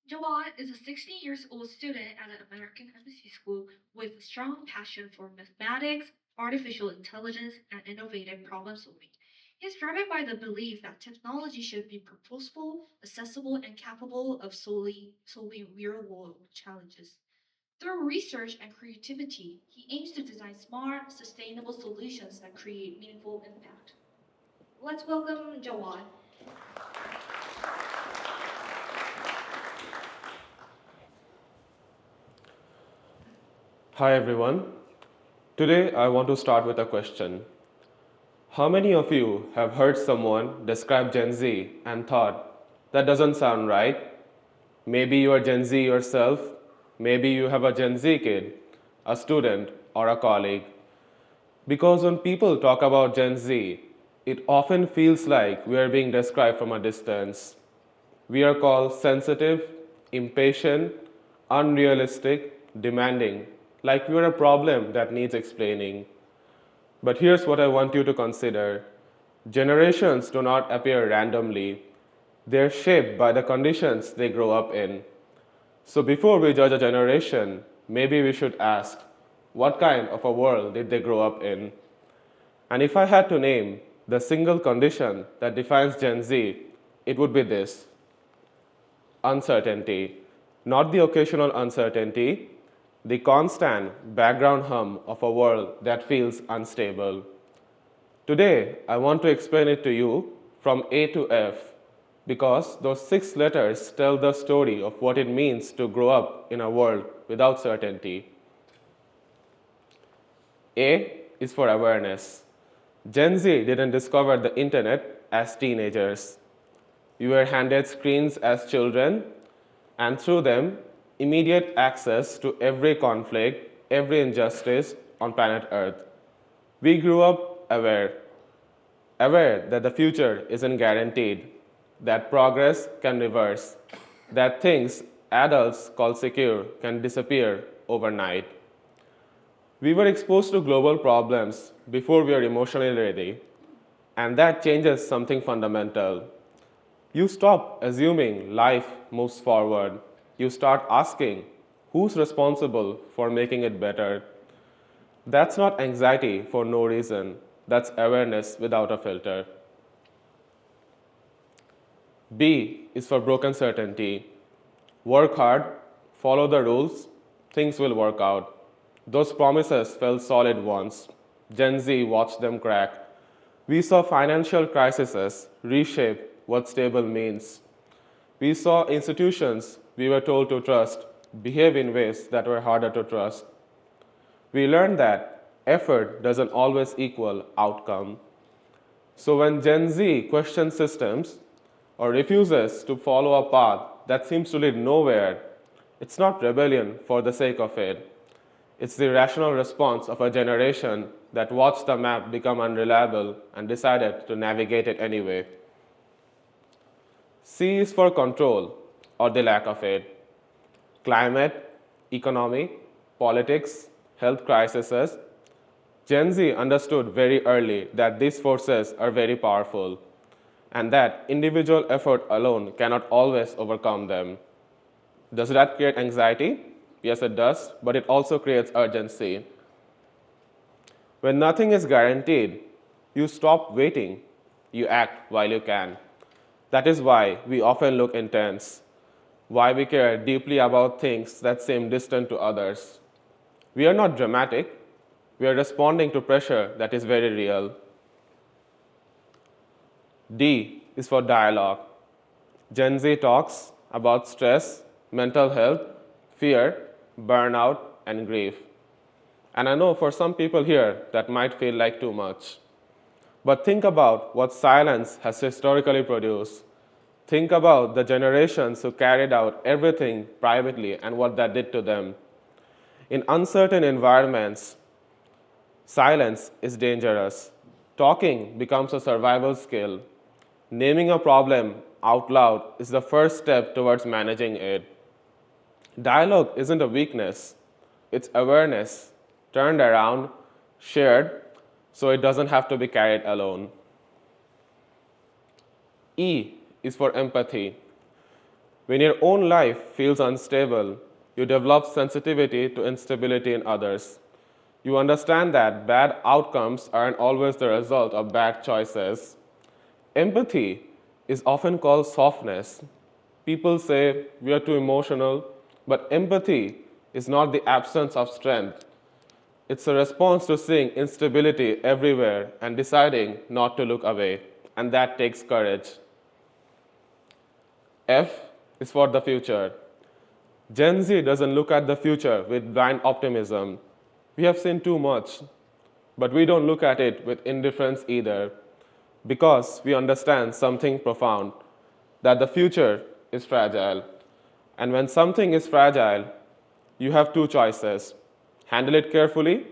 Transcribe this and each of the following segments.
Jawad is a 16 years old student at an American embassy school with a strong passion for mathematics, artificial intelligence, and innovative problem solving. He is driven by the belief that technology should be purposeful, accessible, and capable of solving real world challenges. Through research and creativity, he aims to design smart, sustainable solutions that create meaningful impact. Let's welcome Jawad. Hi everyone. Today I want to start with a question. How many of you have heard someone describe Gen Z and thought, that doesn't sound right? Maybe you are Gen Z yourself, maybe you have a Gen Z kid, a student, or a colleague. Because when people talk about Gen Z, it often feels like we are being described from a distance. We are called sensitive, impatient, unrealistic, demanding, like we are a problem that needs explaining. But here's what I want you to consider. Generations do not appear randomly. They're shaped by the conditions they grow up in. So before we judge a generation, maybe we should ask, what kind of a world did they grow up in? And if I had to name the single condition that defines Gen Z, it would be this: uncertainty. Not the occasional uncertainty, the constant background hum of a world that feels unstable. Today, I want to explain it to you from A to F because those 6 letters tell the story of what it means to grow up in a world without certainty. A is for awareness. Gen Z didn't discover the internet as teenagers. We were handed screens as children, and through them, immediate access to every conflict, every injustice on planet Earth. We grew up aware that the future isn't guaranteed, that progress can reverse, that things adults call secure can disappear overnight. We were exposed to global problems before we are emotionally ready, and that changes something fundamental. You stop assuming life moves forward. You start asking, who's responsible for making it better? That's not anxiety for no reason. That's awareness without a filter. B is for broken certainty. Work hard, follow the rules, things will work out. Those promises felt solid once. Gen Z watched them crack. We saw financial crises reshape what stable means. We saw institutions we were told to trust behave in ways that were harder to trust. We learned that effort doesn't always equal outcome. So when Gen Z questions systems or refuses to follow a path that seems to lead nowhere, it's not rebellion for the sake of it. It's the rational response of a generation that watched the map become unreliable and decided to navigate it anyway. C is for control or the lack of it. Climate, economy, politics, health crises. Gen Z understood very early that these forces are very powerful and that individual effort alone cannot always overcome them. Does that create anxiety? Yes, it does, but it also creates urgency. When nothing is guaranteed, you stop waiting, you act while you can. That is why we often look intense, why we care deeply about things that seem distant to others. We are not dramatic, we are responding to pressure that is very real. D is for dialogue. Gen Z talks about stress, mental health, fear, burnout, and grief. And I know for some people here that might feel like too much. But think about what silence has historically produced. Think about the generations who carried out everything privately and what that did to them. In uncertain environments, silence is dangerous. Talking becomes a survival skill. Naming a problem out loud is the first step towards managing it. Dialogue isn't a weakness, it's awareness, turned around, shared, so it doesn't have to be carried alone. E is for empathy. When your own life feels unstable, you develop sensitivity to instability in others. You understand that bad outcomes aren't always the result of bad choices. Empathy is often called softness. People say we are too emotional, but empathy is not the absence of strength. It's a response to seeing instability everywhere and deciding not to look away, and that takes courage. F is for the future. Gen Z doesn't look at the future with blind optimism. We have seen too much, but we don't look at it with indifference either, because we understand something profound, that the future is fragile. And when something is fragile, you have two choices: handle it carefully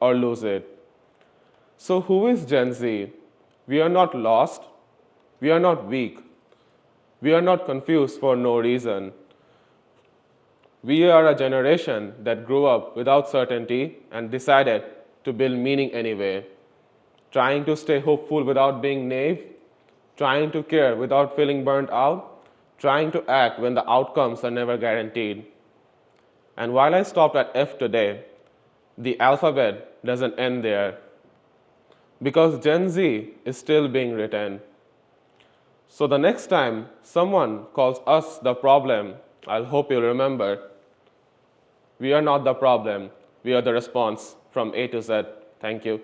or lose it. So, who is Gen Z? We are not lost, we are not weak, we are not confused for no reason. We are a generation that grew up without certainty and decided to build meaning anyway, trying to stay hopeful without being naive, trying to care without feeling burnt out, trying to act when the outcomes are never guaranteed. And while I stopped at F today, the alphabet doesn't end there, because Gen Z is still being written. So the next time someone calls us the problem, I'll hope you'll remember, we are not the problem, we are the response from A to Z. Thank you.